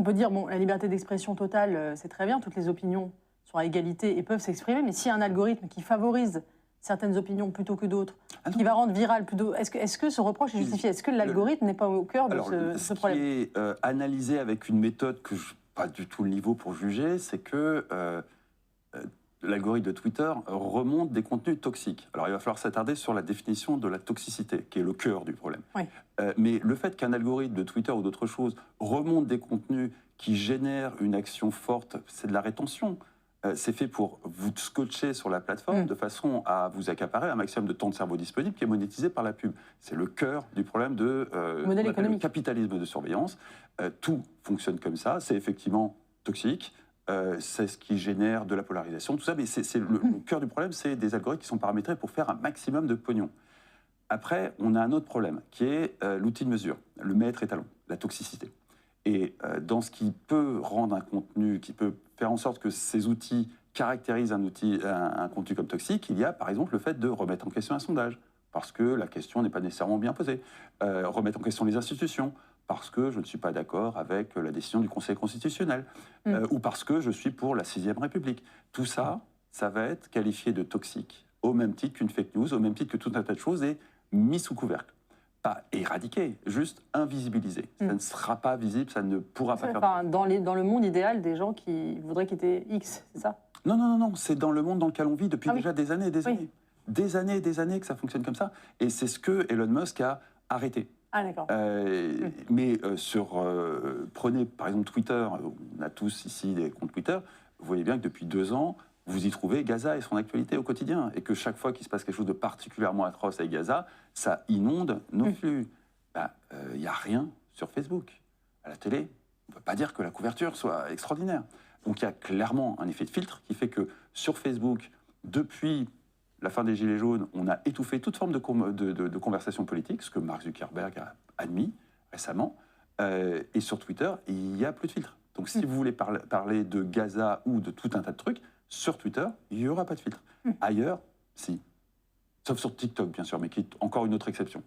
on peut dire, bon, la liberté d'expression totale, c'est très bien, toutes les opinions sont à égalité et peuvent s'exprimer, mais s'il y a un algorithme qui favorise certaines opinions plutôt que d'autres, qui va rendre viral plutôt, est-ce que ce reproche est justifié? Est-ce que l'algorithme n'est pas au cœur de ce problème? Ce qui est analysé avec une méthode que je n'ai pas du tout le niveau pour juger, c'est que l'algorithme de Twitter remonte des contenus toxiques. Alors il va falloir s'attarder sur la définition de la toxicité, qui est le cœur du problème. Oui. Mais le fait qu'un algorithme de Twitter ou d'autres choses remonte des contenus qui génèrent une action forte, c'est de la rétention. C'est fait pour vous scotcher sur la plateforme de façon à vous accaparer un maximum de temps de cerveau disponible qui est monétisé par la pub. C'est le cœur du problème de modèle économique. Le capitalisme de surveillance. Tout fonctionne comme ça. C'est effectivement toxique. C'est ce qui génère de la polarisation, tout ça. Mais le cœur du problème, c'est des algorithmes qui sont paramétrés pour faire un maximum de pognon. Après, on a un autre problème qui est l'outil de mesure, le maître étalon, la toxicité. Et dans ce qui peut rendre un contenu, qui peut faire en sorte que ces outils caractérisent un contenu comme toxique, il y a par exemple le fait de remettre en question un sondage, parce que la question n'est pas nécessairement bien posée. Remettre en question les institutions, parce que je ne suis pas d'accord avec la décision du Conseil constitutionnel, ou parce que je suis pour la 6e République. Tout ça, ça va être qualifié de toxique, au même titre qu'une fake news, au même titre que tout un tas de choses, et mis sous couvercle. Pas éradiqué, juste invisibilisé. Ça ne sera pas visible, ça ne pourra pas faire... Dans le monde idéal, des gens qui voudraient quitter X, c'est ça? Non, non, non, non, c'est dans le monde dans lequel on vit depuis déjà des années et des années. Des années et des années que ça fonctionne comme ça. Et c'est ce que Elon Musk a arrêté. Ah, d'accord. Mais prenez par exemple Twitter, on a tous ici des comptes Twitter, vous voyez bien que depuis 2 ans, vous y trouvez Gaza et son actualité au quotidien. Et que chaque fois qu'il se passe quelque chose de particulièrement atroce avec Gaza, ça inonde nos flux. Il n'y a rien sur Facebook. À la télé, on ne peut pas dire que la couverture soit extraordinaire. Donc il y a clairement un effet de filtre qui fait que sur Facebook, depuis la fin des Gilets jaunes, on a étouffé toute forme de conversation politique, ce que Mark Zuckerberg a admis récemment. Et sur Twitter, il n'y a plus de filtre. Donc si vous voulez parler de Gaza ou de tout un tas de trucs, sur Twitter, il n'y aura pas de filtre. Ailleurs, si. Sauf sur TikTok, bien sûr, mais qui est encore une autre exception.